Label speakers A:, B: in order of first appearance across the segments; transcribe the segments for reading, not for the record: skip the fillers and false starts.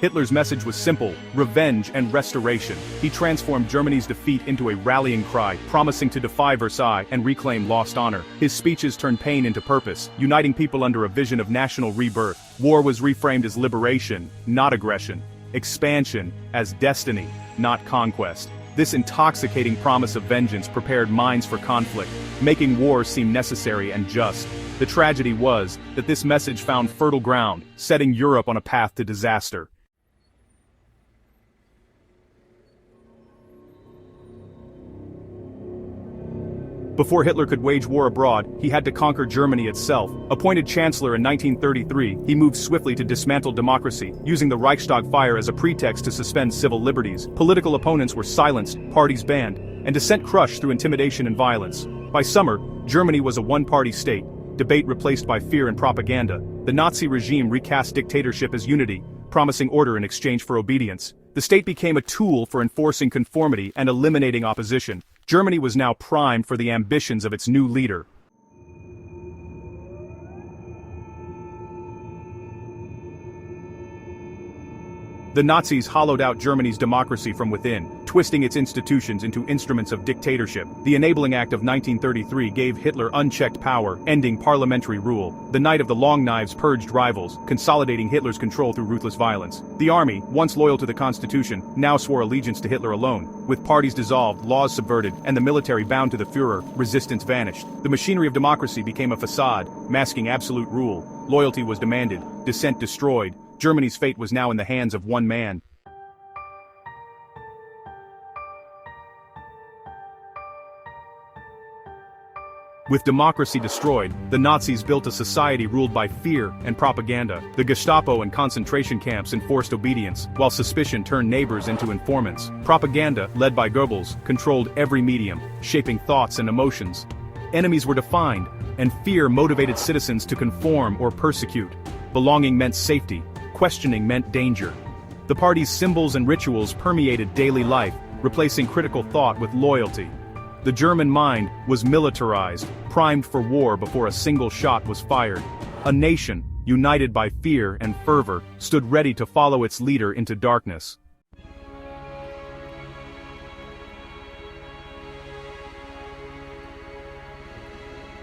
A: Hitler's message was simple: revenge and restoration. He transformed Germany's defeat into a rallying cry, promising to defy Versailles and reclaim lost honor. His speeches turned pain into purpose, uniting people under a vision of national rebirth. War was reframed as liberation, not aggression. Expansion as destiny, not conquest. This intoxicating promise of vengeance prepared minds for conflict, making war seem necessary and just. The tragedy was that this message found fertile ground, setting Europe on a path to disaster. Before Hitler could wage war abroad, he had to conquer Germany itself. Appointed chancellor in 1933, he moved swiftly to dismantle democracy, using the Reichstag fire as a pretext to suspend civil liberties. Political opponents were silenced, parties banned, and dissent crushed through intimidation and violence. By summer, Germany was a one-party state, debate replaced by fear and propaganda. The Nazi regime recast dictatorship as unity, promising order in exchange for obedience. The state became a tool for enforcing conformity and eliminating opposition. Germany was now primed for the ambitions of its new leader. The Nazis hollowed out Germany's democracy from within, twisting its institutions into instruments of dictatorship. The Enabling Act of 1933 gave Hitler unchecked power, ending parliamentary rule. The Night of the Long Knives purged rivals, consolidating Hitler's control through ruthless violence. The army, once loyal to the Constitution, now swore allegiance to Hitler alone. With parties dissolved, laws subverted, and the military bound to the Führer, resistance vanished. The machinery of democracy became a facade, masking absolute rule. Loyalty was demanded, dissent destroyed. Germany's fate was now in the hands of one man. With democracy destroyed, the Nazis built a society ruled by fear and propaganda. The Gestapo and concentration camps enforced obedience, while suspicion turned neighbors into informants. Propaganda, led by Goebbels, controlled every medium, shaping thoughts and emotions. Enemies were defined, and fear motivated citizens to conform or persecute. Belonging meant safety. Questioning meant danger. The party's symbols and rituals permeated daily life, replacing critical thought with loyalty. The German mind was militarized, primed for war before a single shot was fired. A nation, united by fear and fervor, stood ready to follow its leader into darkness.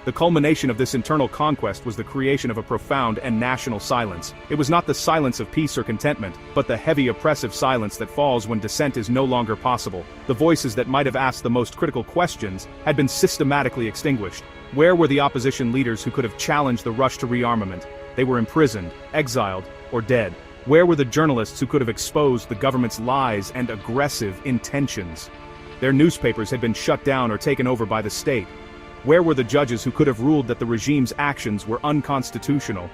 A: The culmination of this internal conquest was the creation of a profound and national silence. It was not the silence of peace or contentment, but the heavy oppressive silence that falls when dissent is no longer possible. The voices that might have asked the most critical questions had been systematically extinguished. Where were the opposition leaders who could have challenged the rush to rearmament? They were imprisoned, exiled, or dead. Where were the journalists who could have exposed the government's lies and aggressive intentions? Their newspapers had been shut down or taken over by the state. Where were the judges who could have ruled that the regime's actions were unconstitutional?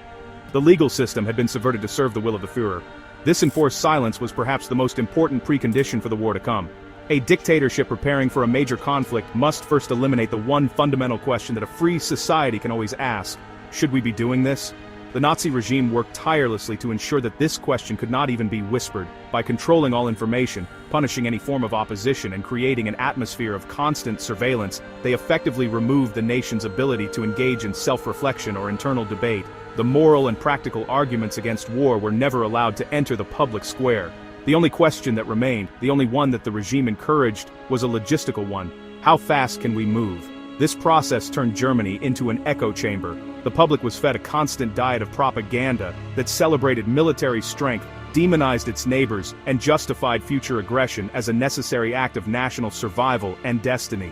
A: The legal system had been subverted to serve the will of the Führer. This enforced silence was perhaps the most important precondition for the war to come. A dictatorship preparing for a major conflict must first eliminate the one fundamental question that a free society can always ask: should we be doing this? The Nazi regime worked tirelessly to ensure that this question could not even be whispered. By controlling all information, punishing any form of opposition, and creating an atmosphere of constant surveillance, they effectively removed the nation's ability to engage in self-reflection or internal debate. The moral and practical arguments against war were never allowed to enter the public square. The only question that remained, the only one that the regime encouraged, was a logistical one: how fast can we move? This process turned Germany into an echo chamber. The public was fed a constant diet of propaganda that celebrated military strength, demonized its neighbors, and justified future aggression as a necessary act of national survival and destiny.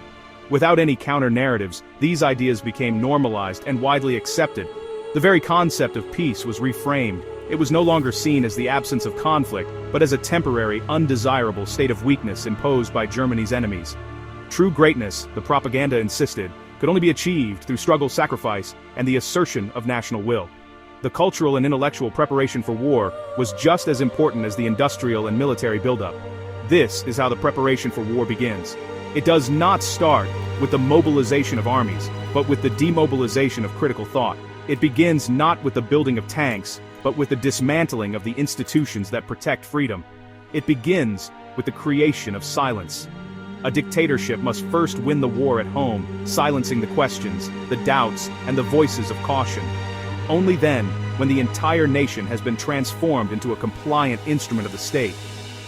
A: Without any counter-narratives, these ideas became normalized and widely accepted. The very concept of peace was reframed. It was no longer seen as the absence of conflict, but as a temporary, undesirable state of weakness imposed by Germany's enemies. True greatness, the propaganda insisted, could only be achieved through struggle, sacrifice, and the assertion of national will. The cultural and intellectual preparation for war was just as important as the industrial and military buildup. This is how the preparation for war begins. It does not start with the mobilization of armies, but with the demobilization of critical thought. It begins not with the building of tanks, but with the dismantling of the institutions that protect freedom. It begins with the creation of silence. A dictatorship must first win the war at home, silencing the questions, the doubts, and the voices of caution. Only then when the entire nation has been transformed into a compliant instrument of the state?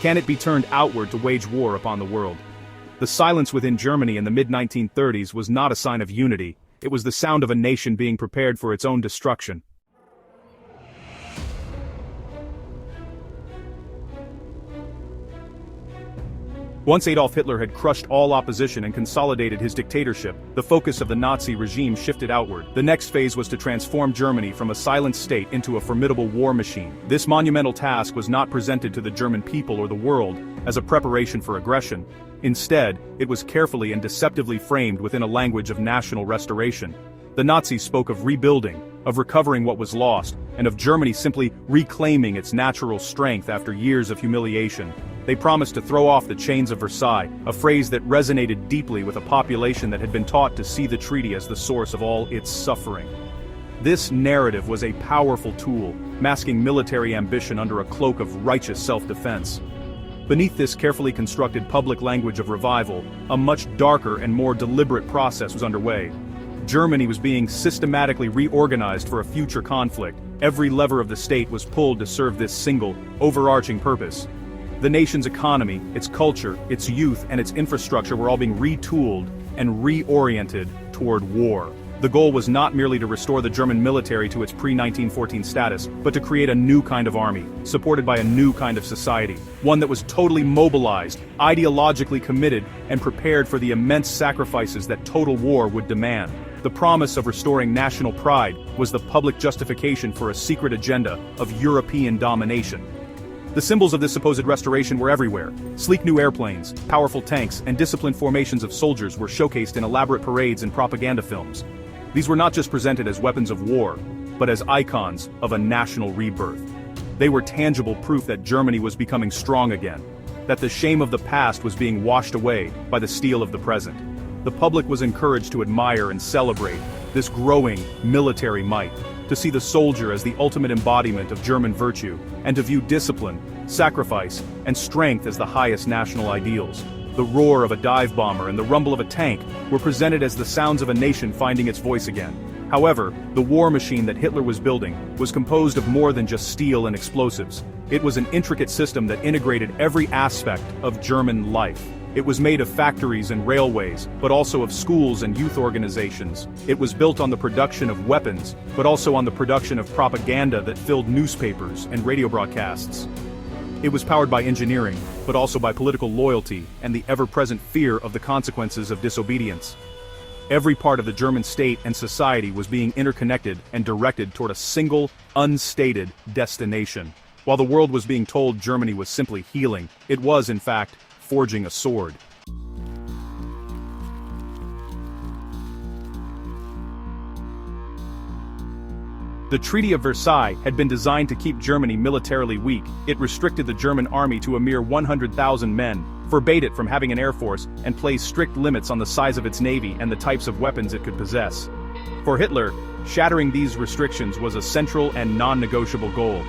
A: Can it be turned outward to wage war upon the world? The silence within Germany in the mid-1930s was not a sign of unity, it was the sound of a nation being prepared for its own destruction. Once Adolf Hitler had crushed all opposition and consolidated his dictatorship, the focus of the Nazi regime shifted outward. The next phase was to transform Germany from a silent state into a formidable war machine. This monumental task was not presented to the German people or the world as a preparation for aggression. Instead, it was carefully and deceptively framed within a language of national restoration. The Nazis spoke of rebuilding, of recovering what was lost, and of Germany simply reclaiming its natural strength after years of humiliation. They promised to throw off the chains of Versailles, a phrase that resonated deeply with a population that had been taught to see the treaty as the source of all its suffering. This narrative was a powerful tool, masking military ambition under a cloak of righteous self-defense. Beneath this carefully constructed public language of revival, a much darker and more deliberate process was underway. Germany was being systematically reorganized for a future conflict. Every lever of the state was pulled to serve this single, overarching purpose. The nation's economy, its culture, its youth, and its infrastructure were all being retooled and reoriented toward war. The goal was not merely to restore the German military to its pre-1914 status, but to create a new kind of army, supported by a new kind of society, one that was totally mobilized, ideologically committed, and prepared for the immense sacrifices that total war would demand. The promise of restoring national pride was the public justification for a secret agenda of European domination. The symbols of this supposed restoration were everywhere. Sleek new airplanes, powerful tanks, and disciplined formations of soldiers were showcased in elaborate parades and propaganda films. These were not just presented as weapons of war, but as icons of a national rebirth. They were tangible proof that Germany was becoming strong again, that the shame of the past was being washed away by the steel of the present. The public was encouraged to admire and celebrate this growing military might, to see the soldier as the ultimate embodiment of German virtue, and to view discipline, sacrifice, and strength as the highest national ideals. The roar of a dive bomber and the rumble of a tank were presented as the sounds of a nation finding its voice again. However, the war machine that Hitler was building was composed of more than just steel and explosives. It was an intricate system that integrated every aspect of German life. It was made of factories and railways, but also of schools and youth organizations. It was built on the production of weapons, but also on the production of propaganda that filled newspapers and radio broadcasts. It was powered by engineering, but also by political loyalty and the ever-present fear of the consequences of disobedience. Every part of the German state and society was being interconnected and directed toward a single, unstated destination. While the world was being told Germany was simply healing, it was, in fact, forging a sword. The Treaty of Versailles had been designed to keep Germany militarily weak. It restricted the German army to a mere 100,000 men, forbade it from having an air force, and placed strict limits on the size of its navy and the types of weapons it could possess. For Hitler, shattering these restrictions was a central and non-negotiable goal.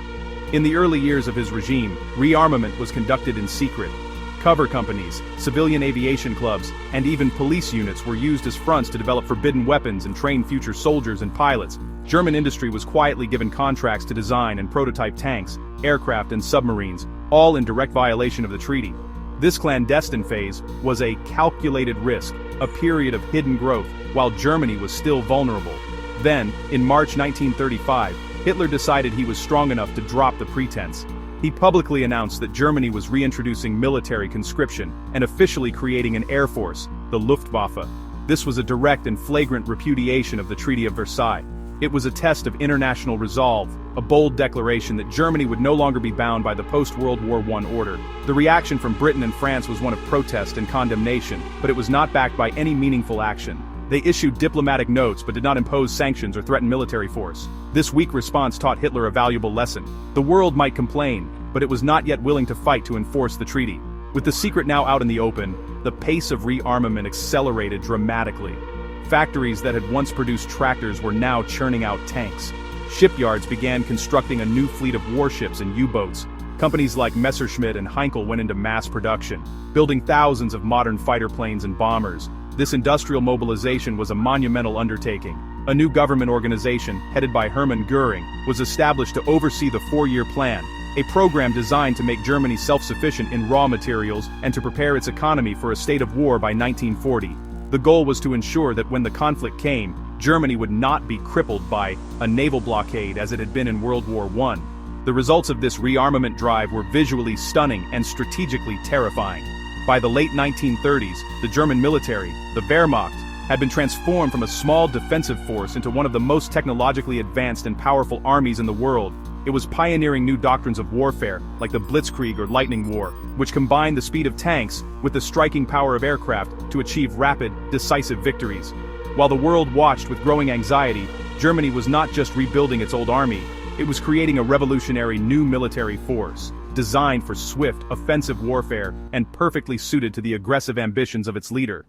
A: In the early years of his regime, rearmament was conducted in secret. Cover companies, civilian aviation clubs, and even police units were used as fronts to develop forbidden weapons and train future soldiers and pilots. German industry was quietly given contracts to design and prototype tanks, aircraft, and submarines, all in direct violation of the treaty. This clandestine phase was a calculated risk, a period of hidden growth, while Germany was still vulnerable. Then, in March 1935, Hitler decided he was strong enough to drop the pretense. He publicly announced that Germany was reintroducing military conscription and officially creating an air force, the Luftwaffe. This was a direct and flagrant repudiation of the Treaty of Versailles. It was a test of international resolve, a bold declaration that Germany would no longer be bound by the post-World War I order. The reaction from Britain and France was one of protest and condemnation, but it was not backed by any meaningful action. They issued diplomatic notes but did not impose sanctions or threaten military force. This weak response taught Hitler a valuable lesson. The world might complain, but it was not yet willing to fight to enforce the treaty. With the secret now out in the open, the pace of rearmament accelerated dramatically. Factories that had once produced tractors were now churning out tanks. Shipyards began constructing a new fleet of warships and U-boats. Companies like Messerschmitt and Heinkel went into mass production, building thousands of modern fighter planes and bombers. This industrial mobilization was a monumental undertaking. A new government organization, headed by Hermann Göring, was established to oversee the four-year plan, a program designed to make Germany self-sufficient in raw materials and to prepare its economy for a state of war by 1940. The goal was to ensure that when the conflict came, Germany would not be crippled by a naval blockade as it had been in World War I. The results of this rearmament drive were visually stunning and strategically terrifying. By the late 1930s, the German military, the Wehrmacht, had been transformed from a small defensive force into one of the most technologically advanced and powerful armies in the world. It was pioneering new doctrines of warfare, like the Blitzkrieg or Lightning War, which combined the speed of tanks with the striking power of aircraft to achieve rapid, decisive victories. While the world watched with growing anxiety, Germany was not just rebuilding its old army, it was creating a revolutionary new military force, designed for swift, offensive warfare and perfectly suited to the aggressive ambitions of its leader.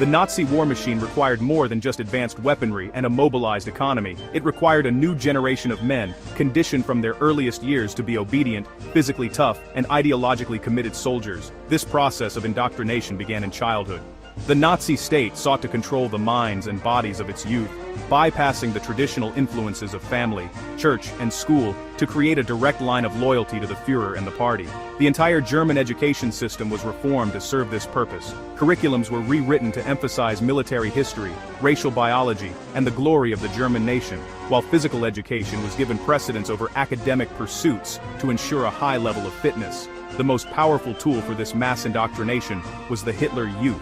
A: The Nazi war machine required more than just advanced weaponry and a mobilized economy. It required a new generation of men, conditioned from their earliest years to be obedient, physically tough, and ideologically committed soldiers. This process of indoctrination began in childhood. The Nazi state sought to control the minds and bodies of its youth, bypassing the traditional influences of family, church, and school to create a direct line of loyalty to the Führer and the party. The entire German education system was reformed to serve this purpose. Curriculums were rewritten to emphasize military history, racial biology, and the glory of the German nation, while physical education was given precedence over academic pursuits to ensure a high level of fitness. The most powerful tool for this mass indoctrination was the Hitler Youth.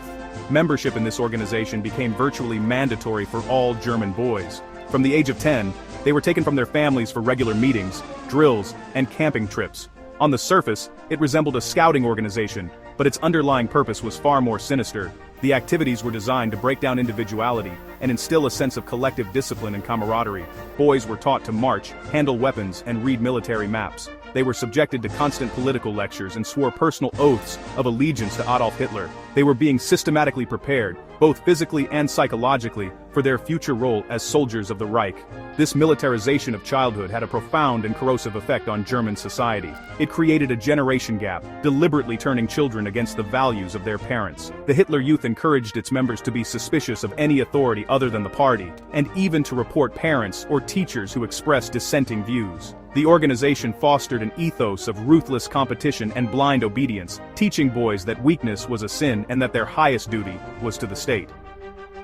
A: Membership in this organization became virtually mandatory for all German boys. From the age of 10, they were taken from their families for regular meetings, drills, and camping trips. On the surface, it resembled a scouting organization, but its underlying purpose was far more sinister. The activities were designed to break down individuality and instill a sense of collective discipline and camaraderie. Boys were taught to march, handle weapons, and read military maps. They were subjected to constant political lectures and swore personal oaths of allegiance to Adolf Hitler. They were being systematically prepared, both physically and psychologically, for their future role as soldiers of the Reich. This militarization of childhood had a profound and corrosive effect on German society. It created a generation gap, deliberately turning children against the values of their parents. The Hitler Youth encouraged its members to be suspicious of any authority other than the party, and even to report parents or teachers who expressed dissenting views. The organization fostered an ethos of ruthless competition and blind obedience, teaching boys that weakness was a sin and that their highest duty was to the state.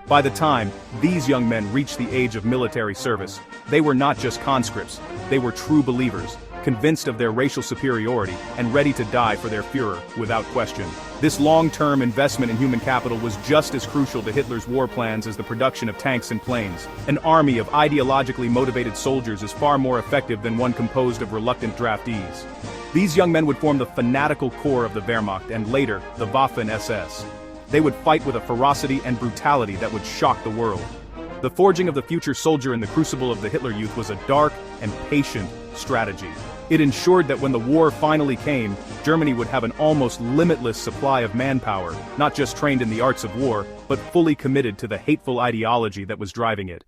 A: By the time these young men reached the age of military service, they were not just conscripts, they were true believers, convinced of their racial superiority and ready to die for their Führer without question. This long-term investment in human capital was just as crucial to Hitler's war plans as the production of tanks and planes. An army of ideologically motivated soldiers is far more effective than one composed of reluctant draftees. These young men would form the fanatical core of the Wehrmacht and later, the Waffen-SS. They would fight with a ferocity and brutality that would shock the world. The forging of the future soldier in the crucible of the Hitler Youth was a dark and patient strategy. It ensured that when the war finally came, Germany would have an almost limitless supply of manpower, not just trained in the arts of war, but fully committed to the hateful ideology that was driving it.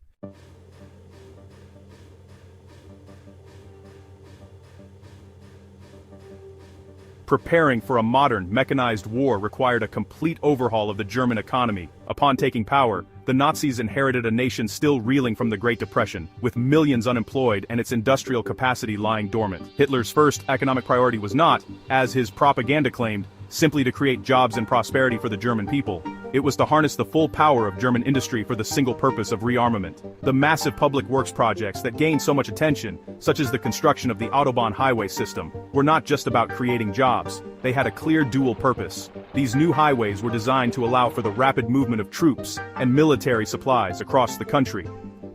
A: Preparing for a modern, mechanized war required a complete overhaul of the German economy. Upon taking power, the Nazis inherited a nation still reeling from the Great Depression, with millions unemployed and its industrial capacity lying dormant. Hitler's first economic priority was not, as his propaganda claimed, simply to create jobs and prosperity for the German people. It was to harness the full power of German industry for the single purpose of rearmament. The massive public works projects that gained so much attention, such as the construction of the Autobahn highway system, were not just about creating jobs. They had a clear dual purpose. These new highways were designed to allow for the rapid movement of troops and military supplies across the country.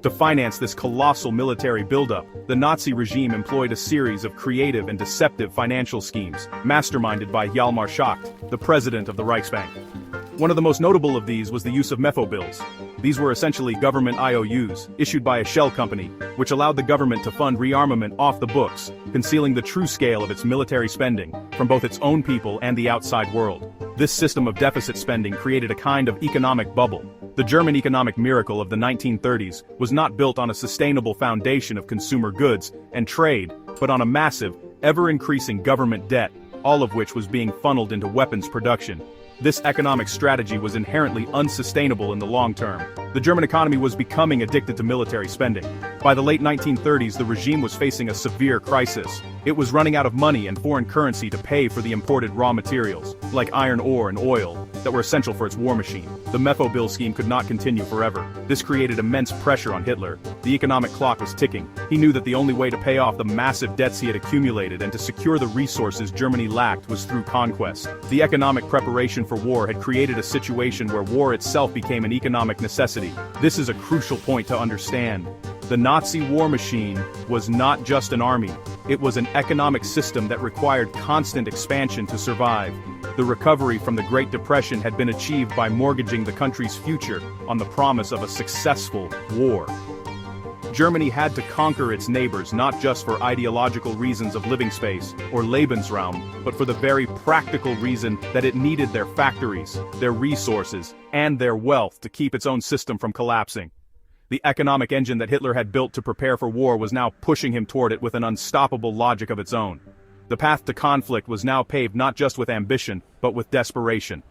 A: To finance this colossal military buildup, the Nazi regime employed a series of creative and deceptive financial schemes, masterminded by Hjalmar Schacht, the president of the Reichsbank. One of the most notable of these was the use of Mefo bills. These were essentially government IOUs, issued by a shell company, which allowed the government to fund rearmament off the books, concealing the true scale of its military spending from both its own people and the outside world. This system of deficit spending created a kind of economic bubble. The German economic miracle of the 1930s was not built on a sustainable foundation of consumer goods and trade, but on a massive, ever-increasing government debt. all of which was being funneled into weapons production. This economic strategy was inherently unsustainable in the long term. The German economy was becoming addicted to military spending. By the late 1930s, the regime was facing a severe crisis. It was running out of money and foreign currency to pay for the imported raw materials, like iron ore and oil, that were essential for its war machine. The Mefo bill scheme could not continue forever. This created immense pressure on Hitler. The economic clock was ticking. He knew that the only way to pay off the massive debts he had accumulated and to secure the resources Germany lacked was through conquest. The economic preparation for war had created a situation where war itself became an economic necessity. This is a crucial point to understand. The Nazi war machine was not just an army. It was an economic system that required constant expansion to survive. The recovery from the Great Depression had been achieved by mortgaging the country's future on the promise of a successful war. Germany had to conquer its neighbors not just for ideological reasons of living space or Lebensraum, but for the very practical reason that it needed their factories, their resources, and their wealth to keep its own system from collapsing. The economic engine that Hitler had built to prepare for war was now pushing him toward it with an unstoppable logic of its own. The path to conflict was now paved not just with ambition, but with desperation.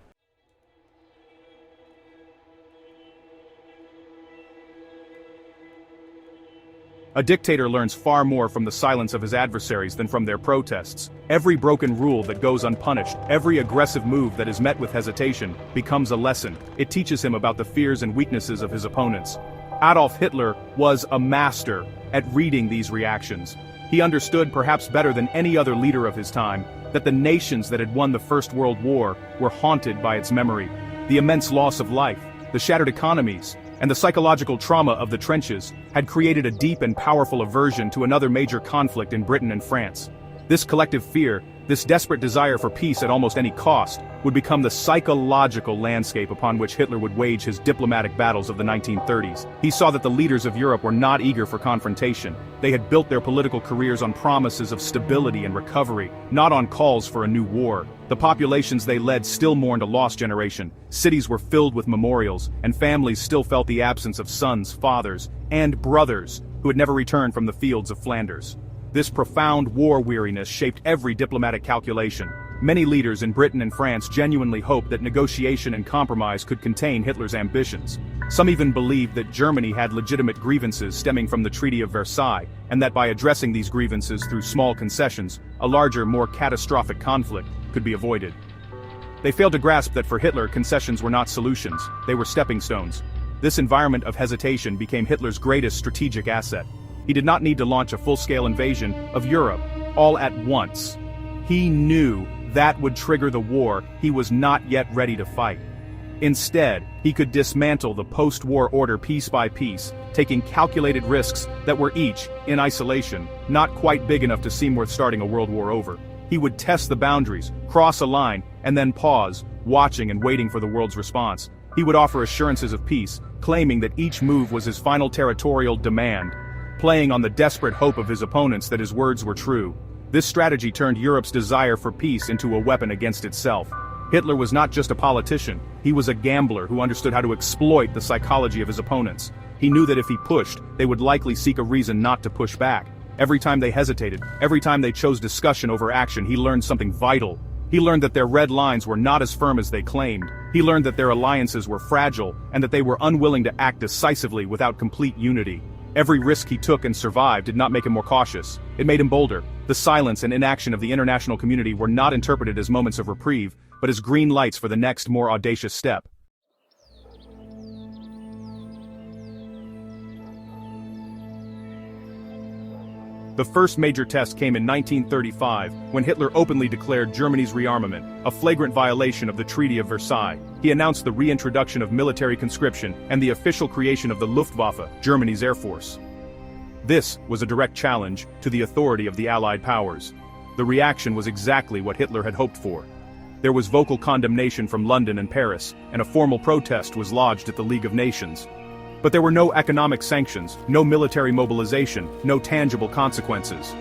A: A dictator learns far more from the silence of his adversaries than from their protests. Every broken rule that goes unpunished, every aggressive move that is met with hesitation, becomes a lesson. It teaches him about the fears and weaknesses of his opponents. Adolf Hitler was a master at reading these reactions. He understood, perhaps better than any other leader of his time, that the nations that had won the First World War were haunted by its memory. The immense loss of life, the shattered economies, and the psychological trauma of the trenches had created a deep and powerful aversion to another major conflict in Britain and France. This collective fear, this desperate desire for peace at almost any cost, would become the psychological landscape upon which Hitler would wage his diplomatic battles of the 1930s. He saw that the leaders of Europe were not eager for confrontation. They had built their political careers on promises of stability and recovery, not on calls for a new war. The populations they led still mourned a lost generation. Cities were filled with memorials, and families still felt the absence of sons, fathers, and brothers who had never returned from the fields of Flanders. This profound war weariness shaped every diplomatic calculation. Many leaders in Britain and France genuinely hoped that negotiation and compromise could contain Hitler's ambitions. Some even believed that Germany had legitimate grievances stemming from the Treaty of Versailles, and that by addressing these grievances through small concessions, a larger, more catastrophic conflict could be avoided. They failed to grasp that for Hitler, concessions were not solutions, they were stepping stones. This environment of hesitation became Hitler's greatest strategic asset. He did not need to launch a full-scale invasion of Europe all at once. He knew that would trigger the war he was not yet ready to fight. Instead, he could dismantle the post-war order piece by piece, taking calculated risks that were each, in isolation, not quite big enough to seem worth starting a world war over. He would test the boundaries, cross a line, and then pause, watching and waiting for the world's response. He would offer assurances of peace, claiming that each move was his final territorial demand, playing on the desperate hope of his opponents that his words were true. This strategy turned Europe's desire for peace into a weapon against itself. Hitler was not just a politician, he was a gambler who understood how to exploit the psychology of his opponents. He knew that if he pushed, they would likely seek a reason not to push back. Every time they hesitated, every time they chose discussion over action, he learned something vital. He learned that their red lines were not as firm as they claimed. He learned that their alliances were fragile, and that they were unwilling to act decisively without complete unity. Every risk he took and survived did not make him more cautious. It made him bolder. The silence and inaction of the international community were not interpreted as moments of reprieve, but as green lights for the next, more audacious step. The first major test came in 1935, when Hitler openly declared Germany's rearmament, a flagrant violation of the Treaty of Versailles. He announced the reintroduction of military conscription and the official creation of the Luftwaffe, Germany's air force. This was a direct challenge to the authority of the Allied powers. The reaction was exactly what Hitler had hoped for. There was vocal condemnation from London and Paris, and a formal protest was lodged at the League of Nations. But there were no economic sanctions, no military mobilization, no tangible consequences.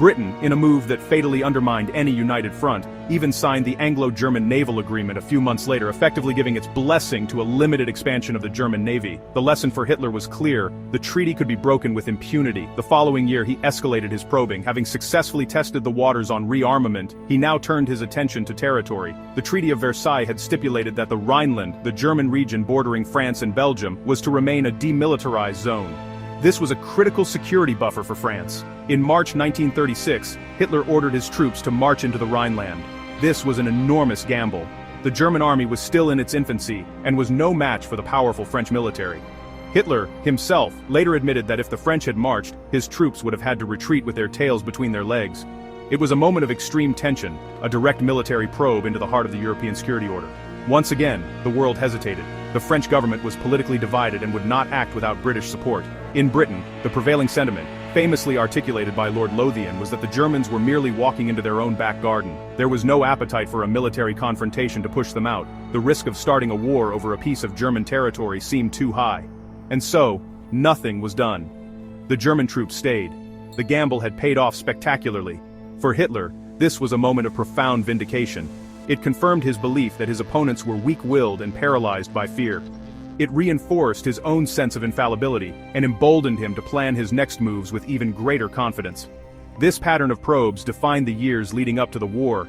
A: Britain, in a move that fatally undermined any united front, even signed the Anglo-German Naval Agreement a few months later, effectively giving its blessing to a limited expansion of the German navy. The lesson for Hitler was clear: the treaty could be broken with impunity. The following year he escalated his probing. Having successfully tested the waters on rearmament, he now turned his attention to territory. The Treaty of Versailles had stipulated that the Rhineland, the German region bordering France and Belgium, was to remain a demilitarized zone. This was a critical security buffer for France. In March 1936, Hitler ordered his troops to march into the Rhineland. This was an enormous gamble. The German army was still in its infancy, and was no match for the powerful French military. Hitler, himself, later admitted that if the French had marched, his troops would have had to retreat with their tails between their legs. It was a moment of extreme tension, a direct military probe into the heart of the European security order. Once again, the world hesitated. The French government was politically divided and would not act without British support. In Britain, the prevailing sentiment, famously articulated by Lord Lothian, was that the Germans were merely walking into their own back garden. There was no appetite for a military confrontation to push them out. The risk of starting a war over a piece of German territory seemed too high. And so, nothing was done. The German troops stayed. The gamble had paid off spectacularly. For Hitler, this was a moment of profound vindication. It confirmed his belief that his opponents were weak-willed and paralyzed by fear. It reinforced his own sense of infallibility, and emboldened him to plan his next moves with even greater confidence. This pattern of probes defined the years leading up to the war.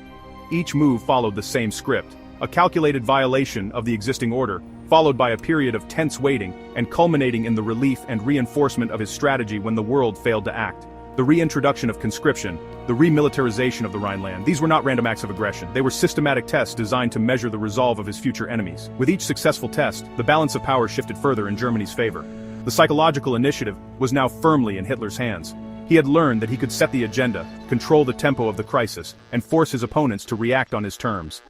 A: Each move followed the same script: a calculated violation of the existing order, followed by a period of tense waiting, and culminating in the relief and reinforcement of his strategy when the world failed to act. The reintroduction of conscription, the remilitarization of the Rhineland, these were not random acts of aggression. They were systematic tests designed to measure the resolve of his future enemies. With each successful test, the balance of power shifted further in Germany's favor. The psychological initiative was now firmly in Hitler's hands. He had learned that he could set the agenda, control the tempo of the crisis, and force his opponents to react on his terms.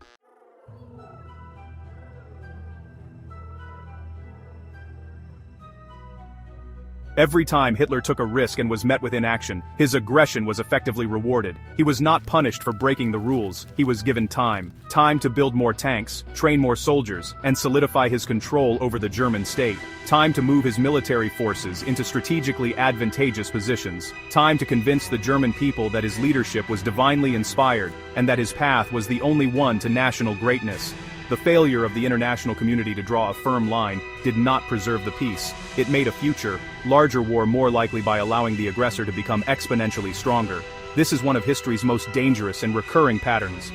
A: Every time Hitler took a risk and was met with inaction, his aggression was effectively rewarded. He was not punished for breaking the rules. He was given time. Time to build more tanks, train more soldiers, and solidify his control over the German state. Time to move his military forces into strategically advantageous positions. Time to convince the German people that his leadership was divinely inspired, and that his path was the only one to national greatness. The failure of the international community to draw a firm line did not preserve the peace. It made a future, larger war more likely by allowing the aggressor to become exponentially stronger. This is one of history's most dangerous and recurring patterns.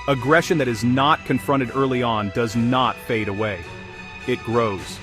A: Aggression that is not confronted early on does not fade away. It grows.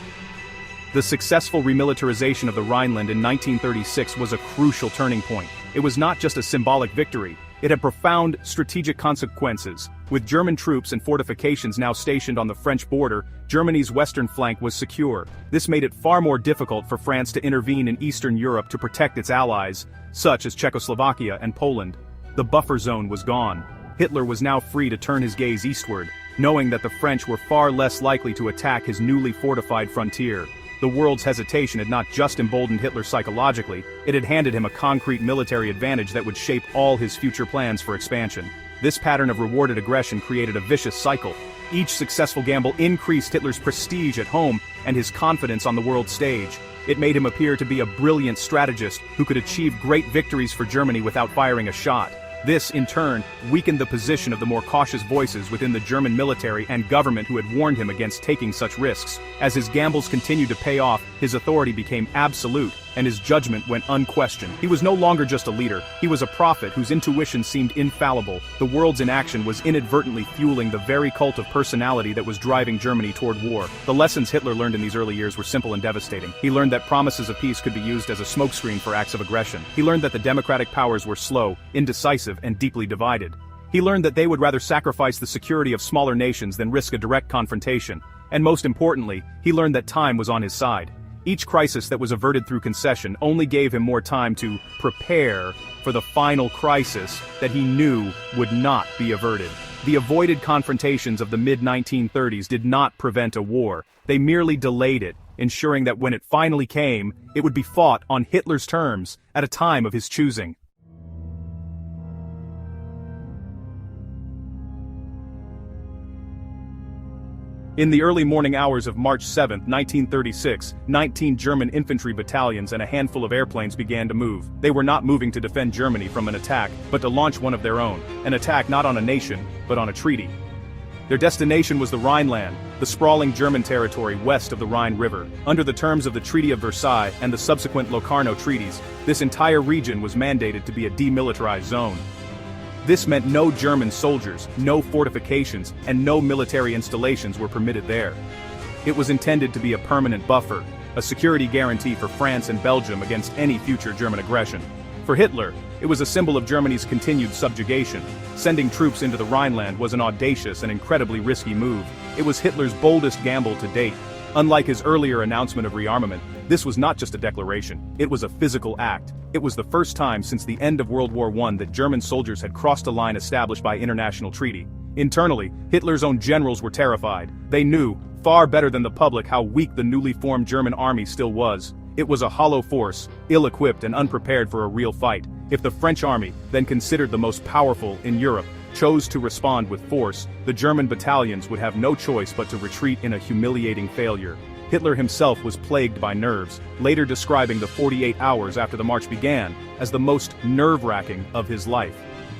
A: The successful remilitarization of the Rhineland in 1936 was a crucial turning point. It was not just a symbolic victory. It had profound strategic consequences. With German troops and fortifications now stationed on the French border, Germany's western flank was secure. This made it far more difficult for France to intervene in Eastern Europe to protect its allies, such as Czechoslovakia and Poland. The buffer zone was gone. Hitler was now free to turn his gaze eastward, knowing that the French were far less likely to attack his newly fortified frontier. The world's hesitation had not just emboldened Hitler psychologically, it had handed him a concrete military advantage that would shape all his future plans for expansion. This pattern of rewarded aggression created a vicious cycle. Each successful gamble increased Hitler's prestige at home and his confidence on the world stage. It made him appear to be a brilliant strategist who could achieve great victories for Germany without firing a shot. This, in turn, weakened the position of the more cautious voices within the German military and government who had warned him against taking such risks. As his gambles continued to pay off, his authority became absolute, and his judgment went unquestioned. He was no longer just a leader, he was a prophet whose intuition seemed infallible. The world's inaction was inadvertently fueling the very cult of personality that was driving Germany toward war. The lessons Hitler learned in these early years were simple and devastating. He learned that promises of peace could be used as a smokescreen for acts of aggression. He learned that the democratic powers were slow, indecisive, and deeply divided. He learned that they would rather sacrifice the security of smaller nations than risk a direct confrontation. And most importantly, he learned that time was on his side. Each crisis that was averted through concession only gave him more time to prepare for the final crisis that he knew would not be averted. The avoided confrontations of the mid-1930s did not prevent a war. They merely delayed it, ensuring that when it finally came, it would be fought on Hitler's terms, at a time of his choosing. In the early morning hours of March 7, 1936, 19 German infantry battalions and a handful of airplanes began to move. They were not moving to defend Germany from an attack, but to launch one of their own, an attack not on a nation, but on a treaty. Their destination was the Rhineland, the sprawling German territory west of the Rhine River. Under the terms of the Treaty of Versailles and the subsequent Locarno treaties, this entire region was mandated to be a demilitarized zone. This meant no German soldiers, no fortifications, and no military installations were permitted there. It was intended to be a permanent buffer, a security guarantee for France and Belgium against any future German aggression. For Hitler, it was a symbol of Germany's continued subjugation. Sending troops into the Rhineland was an audacious and incredibly risky move. It was Hitler's boldest gamble to date. Unlike his earlier announcement of rearmament, this was not just a declaration, it was a physical act. It was the first time since the end of World War I that German soldiers had crossed a line established by international treaty. Internally, Hitler's own generals were terrified. They knew, far better than the public, how weak the newly formed German army still was. It was a hollow force, ill-equipped and unprepared for a real fight. If the French army, then considered the most powerful in Europe, chose to respond with force, the German battalions would have no choice but to retreat in a humiliating failure. Hitler himself was plagued by nerves, later describing the 48 hours after the march began as the most nerve-wracking of his life.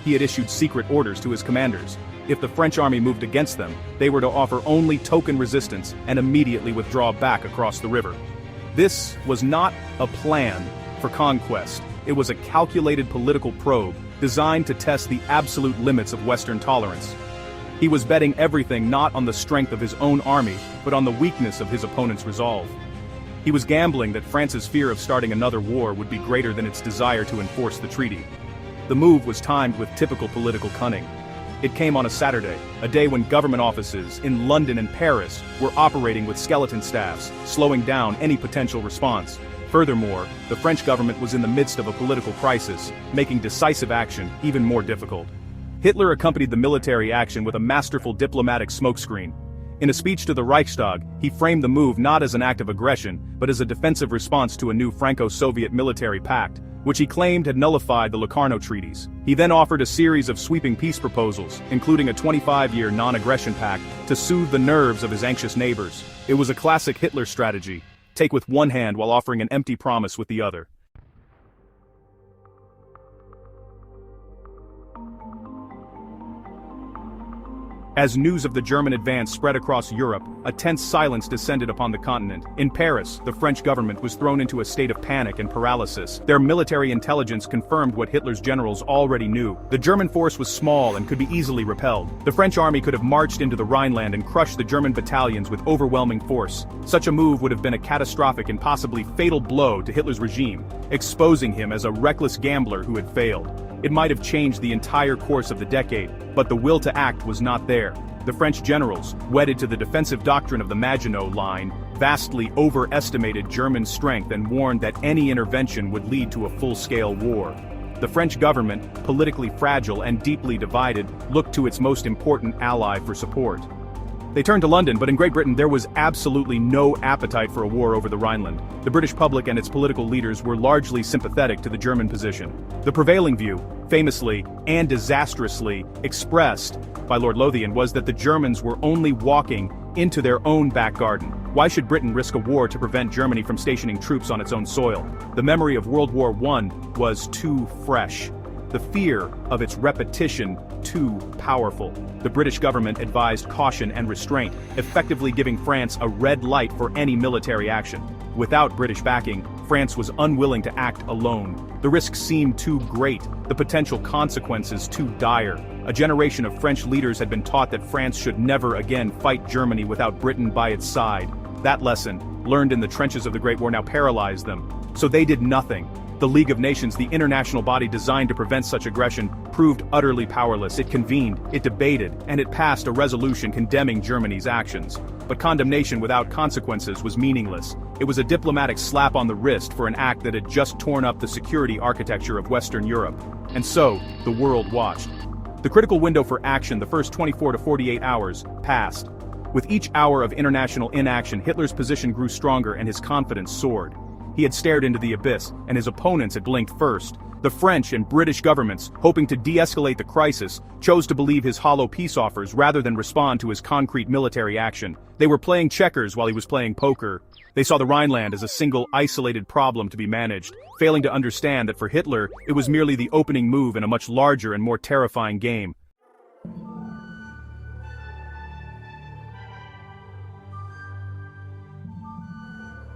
A: He had issued secret orders to his commanders. If the French army moved against them, they were to offer only token resistance and immediately withdraw back across the river. This was not a plan for conquest. It was a calculated political probe, designed to test the absolute limits of Western tolerance. He was betting everything not on the strength of his own army, but on the weakness of his opponent's resolve. He was gambling that France's fear of starting another war would be greater than its desire to enforce the treaty. The move was timed with typical political cunning. It came on a Saturday, a day when government offices in London and Paris were operating with skeleton staffs, slowing down any potential response. Furthermore, the French government was in the midst of a political crisis, making decisive action even more difficult. Hitler accompanied the military action with a masterful diplomatic smokescreen. In a speech to the Reichstag, he framed the move not as an act of aggression, but as a defensive response to a new Franco-Soviet military pact, which he claimed had nullified the Locarno treaties. He then offered a series of sweeping peace proposals, including a 25-year non-aggression pact, to soothe the nerves of his anxious neighbors. It was a classic Hitler strategy: take with one hand while offering an empty promise with the other. As news of the German advance spread across Europe, a tense silence descended upon the continent. In Paris, the French government was thrown into a state of panic and paralysis. Their military intelligence confirmed what Hitler's generals already knew. The German force was small and could be easily repelled. The French army could have marched into the Rhineland and crushed the German battalions with overwhelming force. Such a move would have been a catastrophic and possibly fatal blow to Hitler's regime, exposing him as a reckless gambler who had failed. It might have changed the entire course of the decade, but the will to act was not there. The French generals, wedded to the defensive doctrine of the Maginot Line, vastly overestimated German strength and warned that any intervention would lead to a full-scale war. The French government, politically fragile and deeply divided, looked to its most important ally for support. They turned to London, but in Great Britain there was absolutely no appetite for a war over the Rhineland. The British public and its political leaders were largely sympathetic to the German position. The prevailing view, famously and disastrously expressed by Lord Lothian, was that the Germans were only walking into their own back garden. Why should Britain risk a war to prevent Germany from stationing troops on its own soil? The memory of World War I was too fresh. The fear of its repetition too powerful. The British government advised caution and restraint, effectively giving France a red light for any military action. Without British backing, France was unwilling to act alone. The risk seemed too great, the potential consequences too dire. A generation of French leaders had been taught that France should never again fight Germany without Britain by its side. That lesson, learned in the trenches of the Great War, now paralyzed them. So they did nothing. The League of Nations, the international body designed to prevent such aggression, proved utterly powerless. It convened, it debated, and it passed a resolution condemning Germany's actions. But condemnation without consequences was meaningless. It was a diplomatic slap on the wrist for an act that had just torn up the security architecture of Western Europe. And so, the world watched. The critical window for action, the first 24 to 48 hours, passed. With each hour of international inaction, Hitler's position grew stronger and his confidence soared. He had stared into the abyss, and his opponents had blinked first. The French and British governments, hoping to de-escalate the crisis, chose to believe his hollow peace offers rather than respond to his concrete military action. They were playing checkers while he was playing poker. They saw the Rhineland as a single, isolated problem to be managed, failing to understand that for Hitler, it was merely the opening move in a much larger and more terrifying game.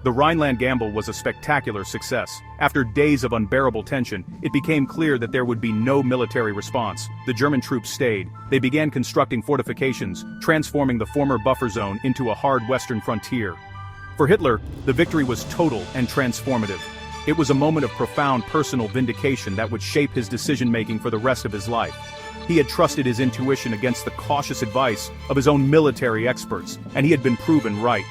A: The Rhineland gamble was a spectacular success. After days of unbearable tension, it became clear that there would be no military response. The German troops stayed. They began constructing fortifications, transforming the former buffer zone into a hard western frontier. For Hitler, the victory was total and transformative. It was a moment of profound personal vindication that would shape his decision-making for the rest of his life. He had trusted his intuition against the cautious advice of his own military experts, and he had been proven right.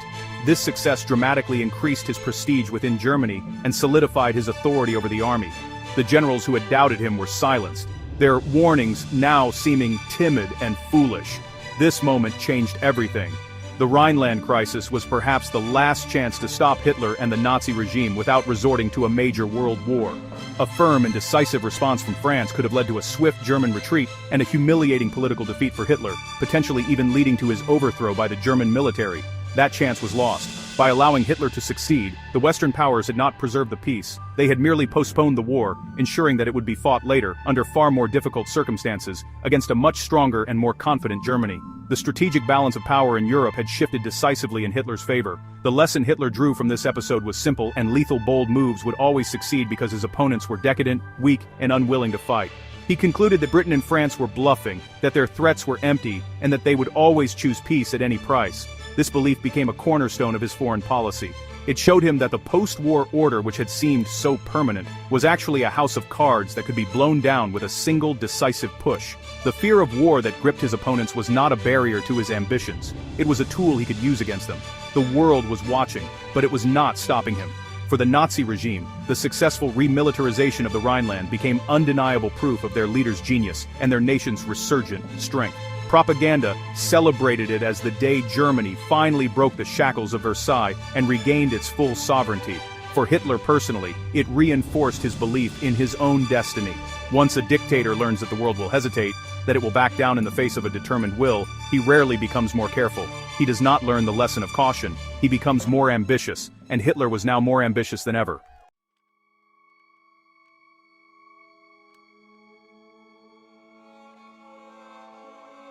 A: This success dramatically increased his prestige within Germany and solidified his authority over the army. The generals who had doubted him were silenced, their warnings now seeming timid and foolish. This moment changed everything. The Rhineland crisis was perhaps the last chance to stop Hitler and the Nazi regime without resorting to a major world war. A firm and decisive response from France could have led to a swift German retreat and a humiliating political defeat for Hitler, potentially even leading to his overthrow by the German military. That chance was lost. By allowing Hitler to succeed, the Western powers had not preserved the peace. They had merely postponed the war, ensuring that it would be fought later, under far more difficult circumstances, against a much stronger and more confident Germany. The strategic balance of power in Europe had shifted decisively in Hitler's favor. The lesson Hitler drew from this episode was simple, and lethal bold moves would always succeed because his opponents were decadent, weak, and unwilling to fight. He concluded that Britain and France were bluffing, that their threats were empty, and that they would always choose peace at any price. This belief became a cornerstone of his foreign policy. It showed him that the post-war order, which had seemed so permanent, was actually a house of cards that could be blown down with a single decisive push. The fear of war that gripped his opponents was not a barrier to his ambitions. It was a tool he could use against them. The world was watching, but it was not stopping him. For the Nazi regime, the successful remilitarization of the Rhineland became undeniable proof of their leader's genius and their nation's resurgent strength. Propaganda celebrated it as the day Germany finally broke the shackles of Versailles and regained its full sovereignty. For Hitler personally, it reinforced his belief in his own destiny. Once a dictator learns that the world will hesitate, that it will back down in the face of a determined will, he rarely becomes more careful. He does not learn the lesson of caution. He becomes more ambitious, and Hitler was now more ambitious than ever.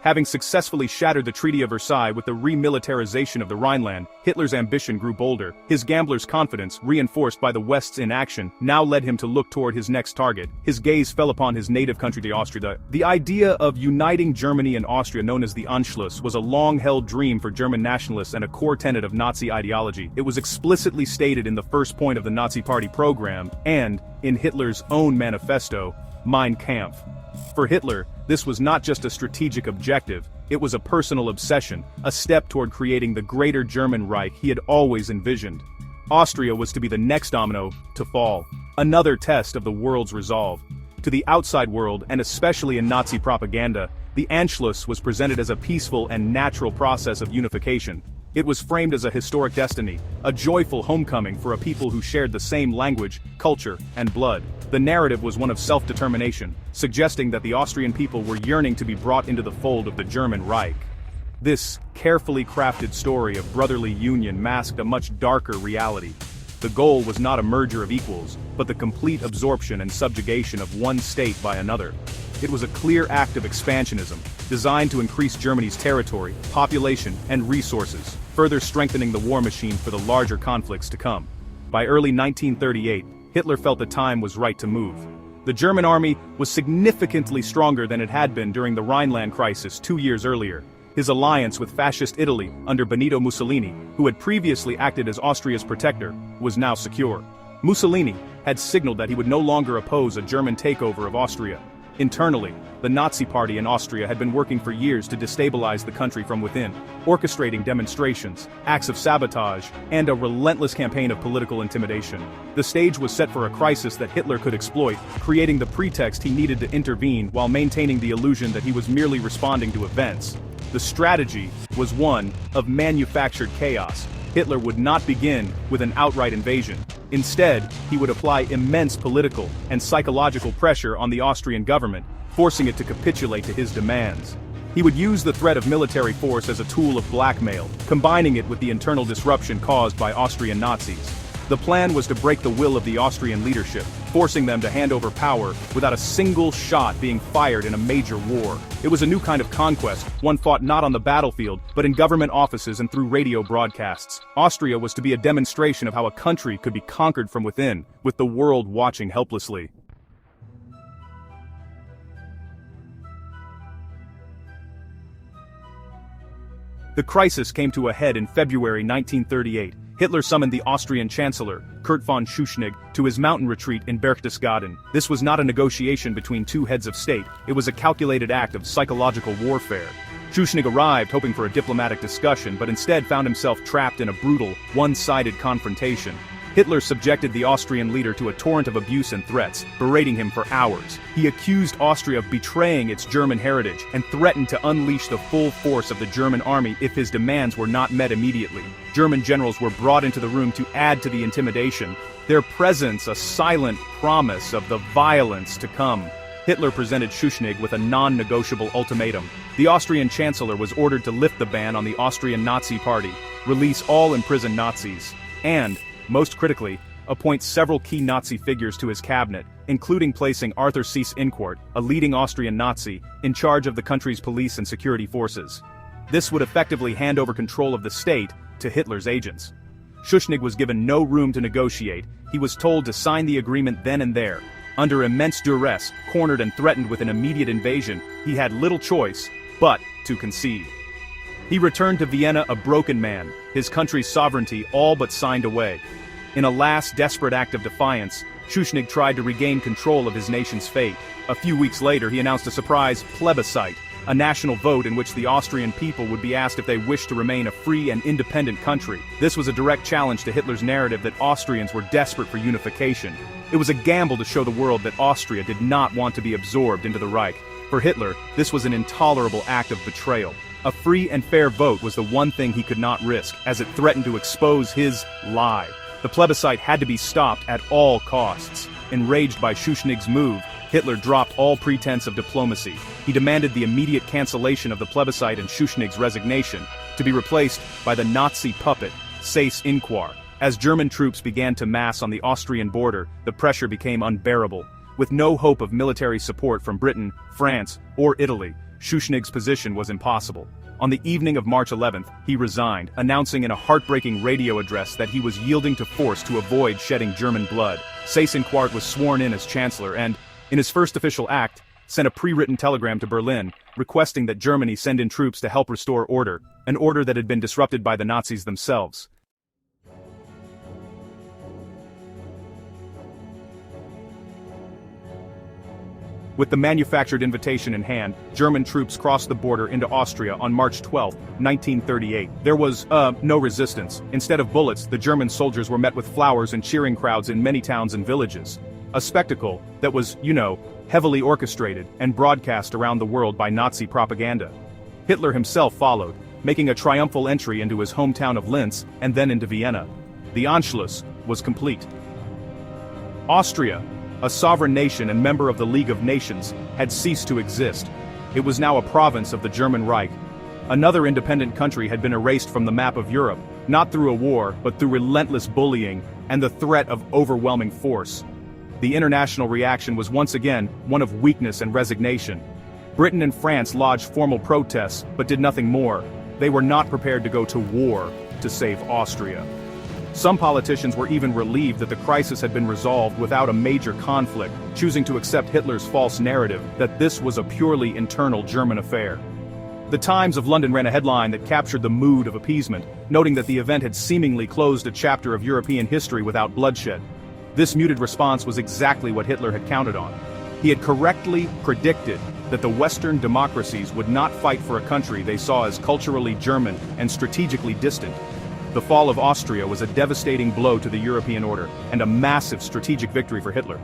A: Having successfully shattered the Treaty of Versailles with the remilitarization of the Rhineland, Hitler's ambition grew bolder. His gambler's confidence, reinforced by the West's inaction, now led him to look toward his next target. His gaze fell upon his native country, Austria. The idea of uniting Germany and Austria, known as the Anschluss, was a long-held dream for German nationalists and a core tenet of Nazi ideology. It was explicitly stated in the first point of the Nazi Party program, and, in Hitler's own manifesto, Mein Kampf. For Hitler, this was not just a strategic objective, it was a personal obsession, a step toward creating the greater German Reich he had always envisioned. Austria was to be the next domino to fall, another test of the world's resolve. To the outside world, and especially in Nazi propaganda, the Anschluss was presented as a peaceful and natural process of unification. It was framed as a historic destiny, a joyful homecoming for a people who shared the same language, culture, and blood. The narrative was one of self-determination, suggesting that the Austrian people were yearning to be brought into the fold of the German Reich. This carefully crafted story of brotherly union masked a much darker reality. The goal was not a merger of equals, but the complete absorption and subjugation of one state by another. It was a clear act of expansionism, designed to increase Germany's territory, population, and resources, further strengthening the war machine for the larger conflicts to come. By early 1938, Hitler felt the time was right to move. The German army was significantly stronger than it had been during the Rhineland crisis 2 years earlier. His alliance with fascist Italy under Benito Mussolini, who had previously acted as Austria's protector, was now secure. Mussolini had signaled that he would no longer oppose a German takeover of Austria. Internally, the Nazi Party in Austria had been working for years to destabilize the country from within, orchestrating demonstrations, acts of sabotage, and a relentless campaign of political intimidation. The stage was set for a crisis that Hitler could exploit, creating the pretext he needed to intervene while maintaining the illusion that he was merely responding to events. The strategy was one of manufactured chaos. Hitler would not begin with an outright invasion. Instead, he would apply immense political and psychological pressure on the Austrian government, forcing it to capitulate to his demands. He would use the threat of military force as a tool of blackmail, combining it with the internal disruption caused by Austrian Nazis. The plan was to break the will of the Austrian leadership, forcing them to hand over power without a single shot being fired in a major war. It was a new kind of conquest, one fought not on the battlefield, but in government offices and through radio broadcasts. Austria was to be a demonstration of how a country could be conquered from within, with the world watching helplessly. The crisis came to a head in February 1938. Hitler summoned the Austrian Chancellor, Kurt von Schuschnigg, to his mountain retreat in Berchtesgaden. This was not a negotiation between two heads of state, it was a calculated act of psychological warfare. Schuschnigg arrived hoping for a diplomatic discussion, but instead found himself trapped in a brutal, one-sided confrontation. Hitler subjected the Austrian leader to a torrent of abuse and threats, berating him for hours. He accused Austria of betraying its German heritage and threatened to unleash the full force of the German army if his demands were not met immediately. German generals were brought into the room to add to the intimidation, their presence a silent promise of the violence to come. Hitler presented Schuschnigg with a non-negotiable ultimatum. The Austrian Chancellor was ordered to lift the ban on the Austrian Nazi Party, release all imprisoned Nazis, and, most critically, appoint several key Nazi figures to his cabinet, including placing Arthur Seyss-Inquart, a leading Austrian Nazi, in charge of the country's police and security forces. This would effectively hand over control of the state to Hitler's agents. Schuschnigg was given no room to negotiate. He was told to sign the agreement then and there. Under immense duress, cornered and threatened with an immediate invasion, he had little choice but to concede. He returned to Vienna a broken man, his country's sovereignty all but signed away. In a last desperate act of defiance, Schuschnigg tried to regain control of his nation's fate. A few weeks later he announced a surprise plebiscite, a national vote in which the Austrian people would be asked if they wished to remain a free and independent country. This was a direct challenge to Hitler's narrative that Austrians were desperate for unification. It was a gamble to show the world that Austria did not want to be absorbed into the Reich. For Hitler, this was an intolerable act of betrayal. A free and fair vote was the one thing he could not risk, as it threatened to expose his lie. The plebiscite had to be stopped at all costs. Enraged by Schuschnigg's move, Hitler dropped all pretense of diplomacy. He demanded the immediate cancellation of the plebiscite and Schuschnigg's resignation, to be replaced by the Nazi puppet, Seyss-Inquart. As German troops began to mass on the Austrian border, the pressure became unbearable. With no hope of military support from Britain, France, or Italy, Schuschnigg's position was impossible. On the evening of March 11th, he resigned, announcing in a heartbreaking radio address that he was yielding to force to avoid shedding German blood. Seyss-Inquart was sworn in as chancellor and, in his first official act, sent a pre-written telegram to Berlin, requesting that Germany send in troops to help restore order, an order that had been disrupted by the Nazis themselves. With the manufactured invitation in hand, German troops crossed the border into Austria on March 12, 1938. There was, no resistance. Instead of bullets, the German soldiers were met with flowers and cheering crowds in many towns and villages. A spectacle that was, heavily orchestrated and broadcast around the world by Nazi propaganda. Hitler himself followed, making a triumphal entry into his hometown of Linz and then into Vienna. The Anschluss was complete. Austria, a sovereign nation and member of the League of Nations, had ceased to exist. It was now a province of the German Reich. Another independent country had been erased from the map of Europe, not through a war, but through relentless bullying and the threat of overwhelming force. The international reaction was once again one of weakness and resignation. Britain and France lodged formal protests, but did nothing more. They were not prepared to go to war to save Austria. Some politicians were even relieved that the crisis had been resolved without a major conflict, choosing to accept Hitler's false narrative that this was a purely internal German affair. The Times of London ran a headline that captured the mood of appeasement, noting that the event had seemingly closed a chapter of European history without bloodshed. This muted response was exactly what Hitler had counted on. He had correctly predicted that the Western democracies would not fight for a country they saw as culturally German and strategically distant. The fall of Austria was a devastating blow to the European order, and a massive strategic victory for Hitler.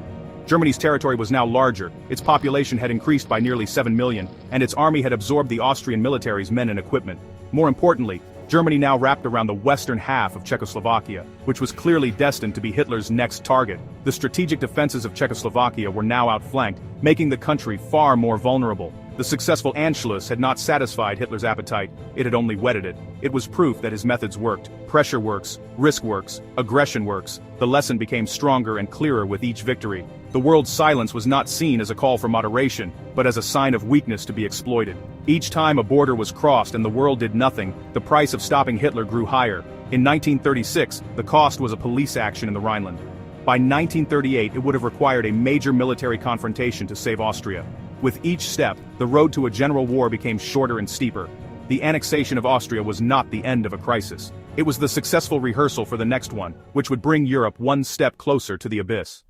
A: Germany's territory was now larger, its population had increased by nearly 7 million, and its army had absorbed the Austrian military's men and equipment. More importantly, Germany now wrapped around the western half of Czechoslovakia, which was clearly destined to be Hitler's next target. The strategic defenses of Czechoslovakia were now outflanked, making the country far more vulnerable. The successful Anschluss had not satisfied Hitler's appetite, it had only whetted it. It was proof that his methods worked. Pressure works, risk works, aggression works. The lesson became stronger and clearer with each victory. The world's silence was not seen as a call for moderation, but as a sign of weakness to be exploited. Each time a border was crossed and the world did nothing, the price of stopping Hitler grew higher. In 1936, the cost was a police action in the Rhineland. By 1938, it would have required a major military confrontation to save Austria. With each step, the road to a general war became shorter and steeper. The annexation of Austria was not the end of a crisis. It was the successful rehearsal for the next one, which would bring Europe one step closer to the abyss.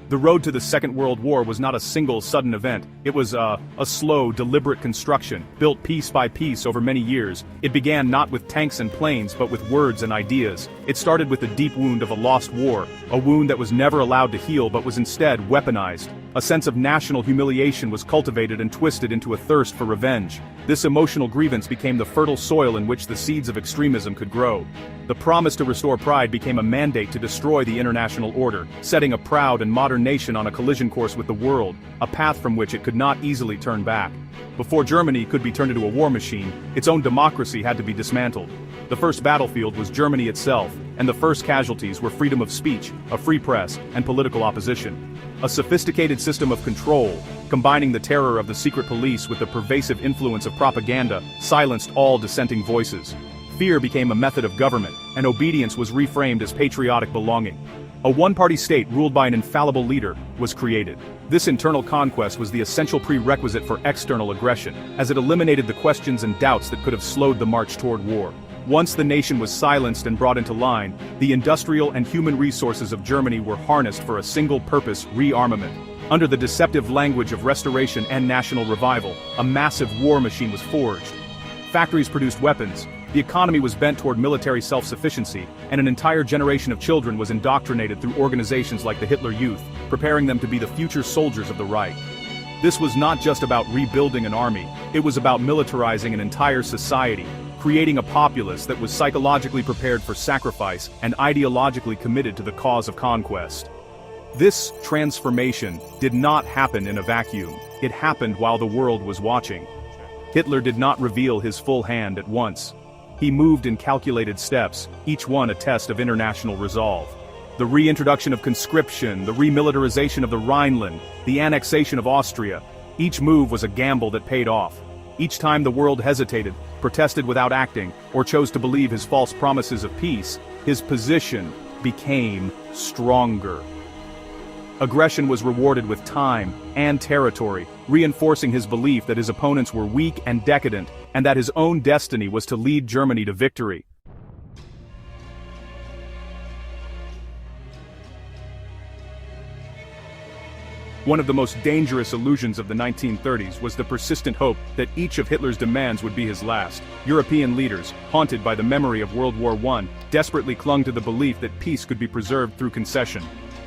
A: The road to the Second World War was not a single sudden event. It was a slow, deliberate construction, built piece by piece over many years. It began not with tanks and planes, but with words and ideas. It started with the deep wound of a lost war, a wound that was never allowed to heal but was instead weaponized. A sense of national humiliation was cultivated and twisted into a thirst for revenge. This emotional grievance became the fertile soil in which the seeds of extremism could grow. The promise to restore pride became a mandate to destroy the international order, setting a proud and modern nation on a collision course with the world, a path from which it could not easily turn back. Before Germany could be turned into a war machine, its own democracy had to be dismantled. The first battlefield was Germany itself, and the first casualties were freedom of speech, a free press, and political opposition. A sophisticated system of control, combining the terror of the secret police with the pervasive influence of propaganda, silenced all dissenting voices. Fear became a method of government, and obedience was reframed as patriotic belonging. A one-party state ruled by an infallible leader was created. This internal conquest was the essential prerequisite for external aggression, as it eliminated the questions and doubts that could have slowed the march toward war. Once the nation was silenced and brought into line, the industrial and human resources of Germany were harnessed for a single-purpose rearmament. Under the deceptive language of restoration and national revival, a massive war machine was forged. Factories produced weapons, the economy was bent toward military self-sufficiency, and an entire generation of children was indoctrinated through organizations like the Hitler Youth, preparing them to be the future soldiers of the Reich. This was not just about rebuilding an army, it was about militarizing an entire society, creating a populace that was psychologically prepared for sacrifice and ideologically committed to the cause of conquest. This transformation did not happen in a vacuum, it happened while the world was watching. Hitler did not reveal his full hand at once. He moved in calculated steps, each one a test of international resolve. The reintroduction of conscription, the remilitarization of the Rhineland, the annexation of Austria, each move was a gamble that paid off. Each time the world hesitated, protested without acting, or chose to believe his false promises of peace, his position became stronger. Aggression was rewarded with time and territory, reinforcing his belief that his opponents were weak and decadent, and that his own destiny was to lead Germany to victory. One of the most dangerous illusions of the 1930s was the persistent hope that each of Hitler's demands would be his last. European leaders, haunted by the memory of World War I, desperately clung to the belief that peace could be preserved through concession.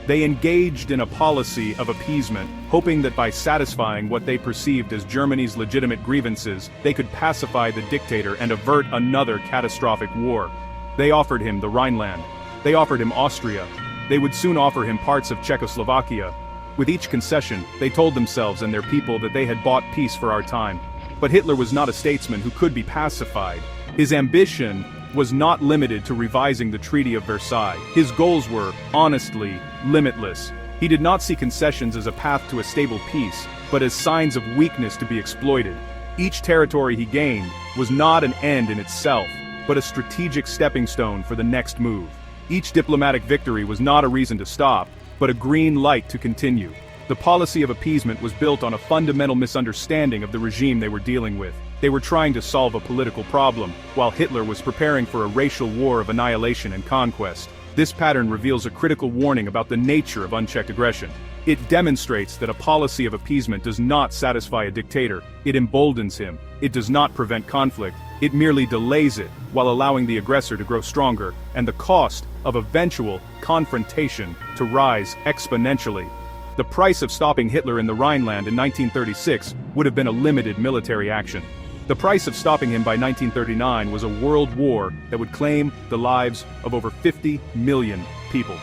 A: They engaged in a policy of appeasement, hoping that by satisfying what they perceived as Germany's legitimate grievances, they could pacify the dictator and avert another catastrophic war. They offered him the Rhineland. They offered him Austria. They would soon offer him parts of Czechoslovakia. With each concession, they told themselves and their people that they had bought peace for our time. But Hitler was not a statesman who could be pacified. His ambition was not limited to revising the Treaty of Versailles. His goals were, honestly, limitless. He did not see concessions as a path to a stable peace, but as signs of weakness to be exploited. Each territory he gained was not an end in itself, but a strategic stepping stone for the next move. Each diplomatic victory was not a reason to stop, but a green light to continue. The policy of appeasement was built on a fundamental misunderstanding of the regime they were dealing with. They were trying to solve a political problem, while Hitler was preparing for a racial war of annihilation and conquest. This pattern reveals a critical warning about the nature of unchecked aggression. It demonstrates that a policy of appeasement does not satisfy a dictator, it emboldens him. It does not prevent conflict, it merely delays it, while allowing the aggressor to grow stronger, and the cost of eventual confrontation to rise exponentially. The price of stopping Hitler in the Rhineland in 1936 would have been a limited military action. The price of stopping him by 1939 was a world war that would claim the lives of over 50 million people.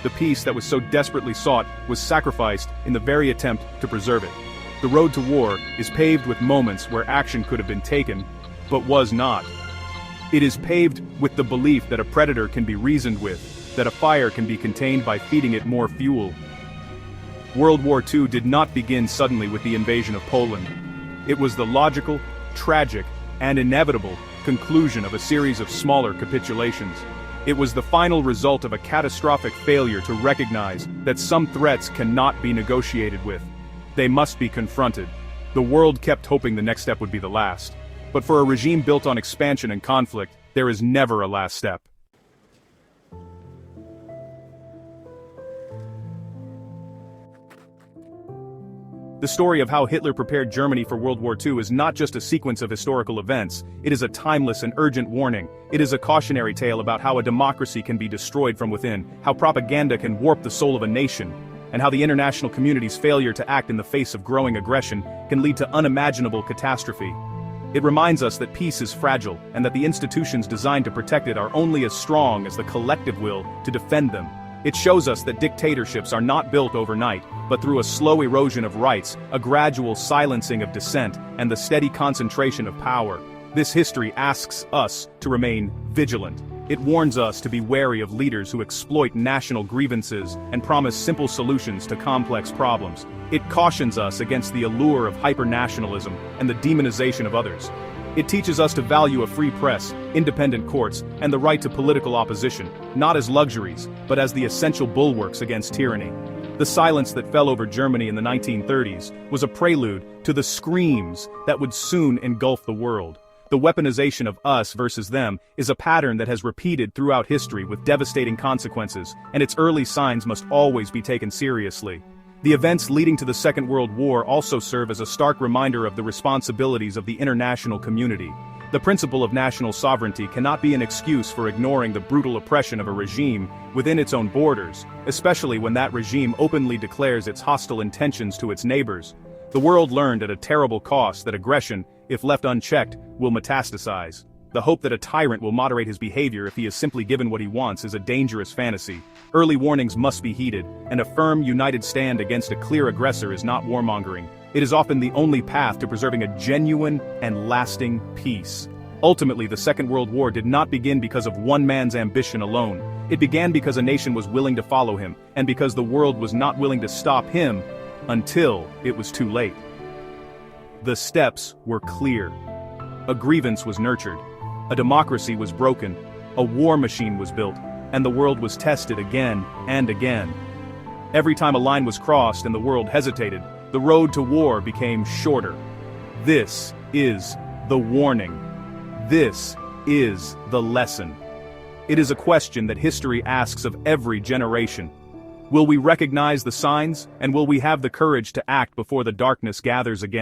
A: The peace that was so desperately sought was sacrificed in the very attempt to preserve it. The road to war is paved with moments where action could have been taken, but was not. It is paved with the belief that a predator can be reasoned with, that a fire can be contained by feeding it more fuel. World War II did not begin suddenly with the invasion of Poland. It was the logical, tragic, and inevitable conclusion of a series of smaller capitulations. It was the final result of a catastrophic failure to recognize that some threats cannot be negotiated with. They must be confronted. The world kept hoping the next step would be the last. But for a regime built on expansion and conflict, there is never a last step. The story of how Hitler prepared Germany for World War II is not just a sequence of historical events, it is a timeless and urgent warning. It is a cautionary tale about how a democracy can be destroyed from within, how propaganda can warp the soul of a nation, and how the international community's failure to act in the face of growing aggression can lead to unimaginable catastrophe. It reminds us that peace is fragile, and that the institutions designed to protect it are only as strong as the collective will to defend them. It shows us that dictatorships are not built overnight, but through a slow erosion of rights, a gradual silencing of dissent, and the steady concentration of power. This history asks us to remain vigilant. It warns us to be wary of leaders who exploit national grievances and promise simple solutions to complex problems. It cautions us against the allure of hyper-nationalism and the demonization of others. It teaches us to value a free press, independent courts, and the right to political opposition, not as luxuries, but as the essential bulwarks against tyranny. The silence that fell over Germany in the 1930s was a prelude to the screams that would soon engulf the world. The weaponization of us versus them is a pattern that has repeated throughout history with devastating consequences, and its early signs must always be taken seriously. The events leading to the Second World War also serve as a stark reminder of the responsibilities of the international community. The principle of national sovereignty cannot be an excuse for ignoring the brutal oppression of a regime within its own borders, especially when that regime openly declares its hostile intentions to its neighbors. The world learned at a terrible cost that aggression, if left unchecked, will metastasize. The hope that a tyrant will moderate his behavior if he is simply given what he wants is a dangerous fantasy. Early warnings must be heeded, and a firm, united stand against a clear aggressor is not warmongering. It is often the only path to preserving a genuine and lasting peace. Ultimately, the Second World War did not begin because of one man's ambition alone. It began because a nation was willing to follow him, and because the world was not willing to stop him until it was too late. The steps were clear. A grievance was nurtured. A democracy was broken, a war machine was built, and the world was tested again and again. Every time a line was crossed and the world hesitated, the road to war became shorter. This is the warning. This is the lesson. It is a question that history asks of every generation. Will we recognize the signs, and will we have the courage to act before the darkness gathers again?